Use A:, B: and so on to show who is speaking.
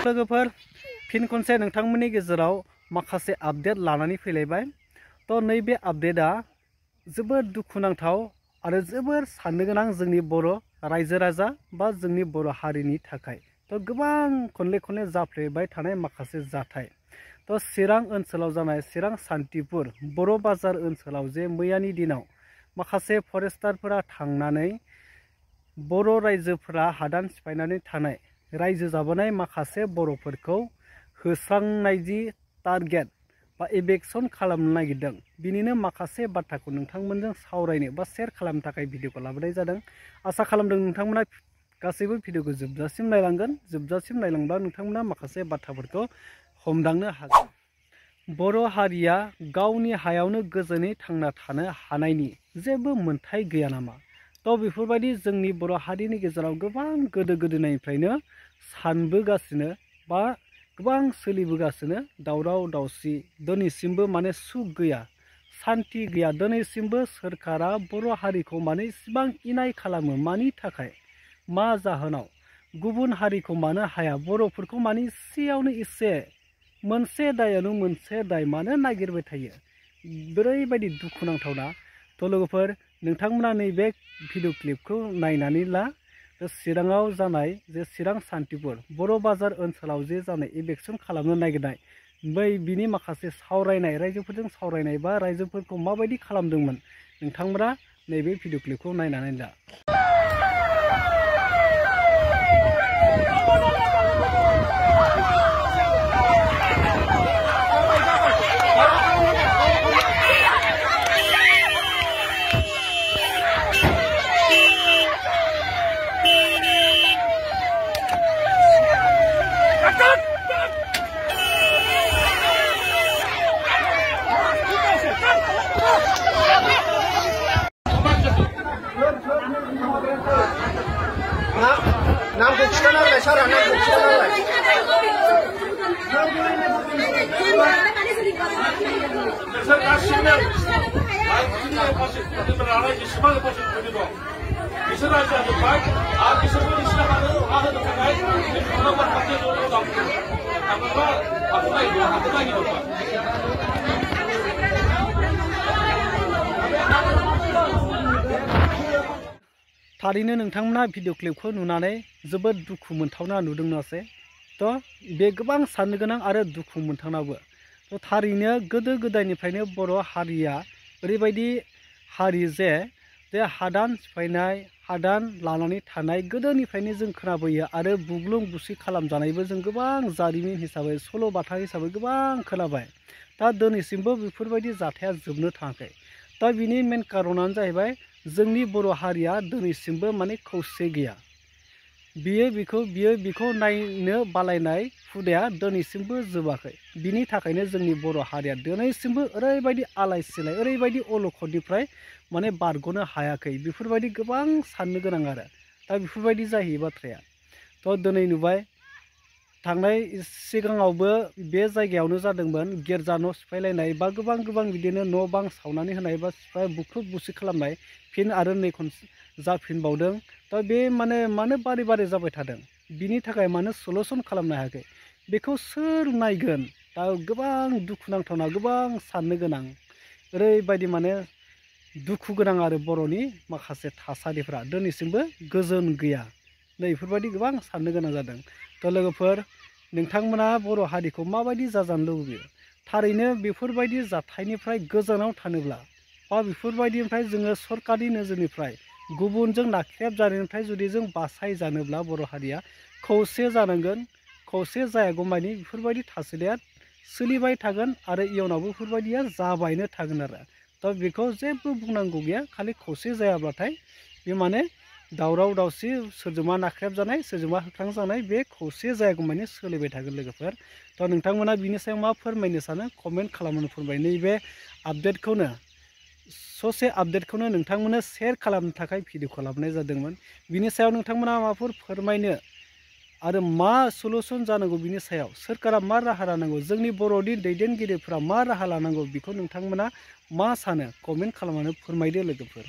A: लोगोफोर फिन खनसे नोंथांमोननि गेजेराव माखासे आपडेट लानानै फैलायबाय। तो नैबे आपडेटआ जोबोद दुखुनांथाव आरो जोबोर साननो गोनां जोंनि बर' रायजो राजा बा जोंनि बर' हारिनि थाखाय। तो गोबां खनले जाफ्लेबाय थानाय माखासे जाथाय। तो चिरां ओनसोलाव जानाय चिरां सान्तिपुर बर' बाजार ओनसोलाव जे मैयानि दिनाव माखासे फरेस्टारफोरा थांनानै बर' रायजोफोरा हादान सिफायनानै थानाय रायजो जाबोनाय माखासे बर'फोरखौ होस्रांनाय जि टारगेट बा इभेक्सन खालामनो नागिरदों, बिनिनो माखासे बाथ्राखौ नोंथांमोनजों सावरायनो बा शेयार खालामनो थाखाय भिडिअखौ लाबोनाय जादों। आसा खालामदों नोंथांमोना गासैबो भिडिअखौ जोबजासिम नायलांगोन। जोबजासिम नायलांब्ला नोंथांमोना माखासे बाथ्राफोरखौ हमदांनो हागोन। बर' हारिया गावनि हायावनो गोजोनै थांना थानो हानायनि जेबो मोन्थाय गैया नामा? तो बेफोरबायदि जोंनि बर' हारिनि गेजेराव गोबां गोदो-गोदायनिफ्रायनो सानबोगासिनो बा गोबां सोलिबोगासिनो दावराव दावसि, दिनैसिमबो माने सुख गैया, सान्ति गैया। दिनैसिमबो सोरखारा बर' हारिखौ माने इसिबां इनाय खालामो, मानि थाखाय, मा जाहोनाव? गुबुन हारिखौ मानो हाया, बर'फोरखौ माने इसेयावनो इसे मोनसे दायावनो मोनसे दाय मानो नागिरबाय थायो? ओरैबायदि दुखुनांथावना। तो लोगोफोर नोंथांमोना नैबे भिडिअ क्लिपखौ नायनानै ला। चिराङाव जानाय जे चिरां सान्तिपुर बर' बाजार ओनसोलाव जे जानाय इभेक्सन खालामनो नागिरनाय बिनि माखासे सावरायनाय, रायजोफोरजों सावरायनाय बा रायजोफोरखौ माबायदि खालामदोंमोन, नोंथांमोना नैबे भिडिअ क्लिपखौ नायनानै ला।
B: नामखौ खिथानांलाय सारा, नामखौ खिथानांलाय। नोंसोर गासिबो जेसेबां बिसोर रायजोआ जोब्बाय आरो बिसोरबो नोंसिना हा होनो थाखाय
A: थारैनो नोंथांमोना भिडिअ क्लिपखौ नुनानै जोबोद दुखु मोनथावना नुदों नङासै? तो बे गोबां साननो गोनां आरो दुखु मोनथावनाबो। तो थारैनो गोदो गोदायनिफ्रायनो बर' हारिया ओरैबायदि हारि जे हादान सिफायनाय, हादान लानानै थानाय गोदोनिफ्रायनो जों खोनाबोयो आरो बुग्लुं बुसि खालामजानायबो जों गोबां जारिमिन हिसाबै, सल' बाथा हिसाबै गोबां खोनाबाय। दा दिनैसिमबो बेफोरबायदि जाथाया जोबनो थाङाखै। दा बिनि मेन कारनानो जाहैबाय जोंनि बर' हारिया दिनैसिमबो माने खौसे गैया। बियो बिखौ नायनो बालायनाय हुदाया दिनैसिमबो जोबाखै। बिनि थाखायनो जोंनि बर' हारिया दिनैसिमबो ओरैबायदि आलाय सिलाय, ओरैबायदि अलखदनिफ्राय माने बारग'नो हायाखै। बेफोरबायदि गोबां साननो गोनां आरो दा बेफोरबायदि जाहैयो बाथ्राया। तो दिनै नुबाय, थांनाय सिगाङावबो बे जायगायावनो जादोंमोन गिर्जा न' सिफायलायनाय बा गोबां बिदिनो न' बां सावनानै होनाय बा बुख्रुब बुसि खालामनाय, फिन आरो नै जाफिनबावदों। दा बे मानो बारे जाबाय थादों? बिनि थाखाय मानो सलुसन खालामनो हायाखै? बेखौ सोर नायगोन? दा गोबां दुखुनांथावना, गोबां साननो गोनां, ओरैबायदि माने दुखु गोनां आरो बर'नि माखासे थासारिफ्रा दिनैसिमबो गोजोन गैया। नै बेफोरबायदि गोबां साननो गोनां जादों। तो लोगोफोर नोंथांमोना बर' हारिखौ माबायदि जाजानो लुबैयो? थारैनो बेफोरबायदि जाथायनिफ्राय गोजानाव थानोब्ला बा बेफोरबायदिनिफ्राय जोङो सरकारनि नोजोरनिफ्राय गुबुनजों नाख्रेब जानायनिफ्राय जुदि जों बासायजानोब्ला बर' हारिया खौसे जानांगोन। खौसे जायागौमानि बेफोरबायदि थासारिया सोलिबाय थागोन आरो इयुनावबो बेफोरबायदिया जाबायनो थागोन आरो। दा बेखौ जेबो बुंनांगौ गैया। खालि खौसे जायाब्लाथाय बे माने दावराव दावसि, सोरजोंबा नाख्रेब जानाय, सोरजोंबा होख्रां जानाय, बे खौसे जायागौमानि सोलिबाय थागोन लोगोफोर। तो नोंथांमोना बिनि सायाव मा फोरमायनो सानो कमेन्ट खालामनानै फोरमाय। नैबे आपडेटखौनो, ससे आपडेटखौनो नोंथांमोननो शेयार खालामनो थाखाय भिडिअ लाबोनाय जादोंमोन। बिनि सायाव नोंथांमोना माबाफोर फोरमायनो आरो मा सलुसन जानांगौ, बिनि सायाव सोरखारा मा राहा लानांगौ, जोंनि बर'नि दैदेनगिरिफोरा मा राहा लानांगौ, बेखौ नोंथांमोना मा सानो कमेन्ट खालामनानै फोरमायदो लोगोफोर।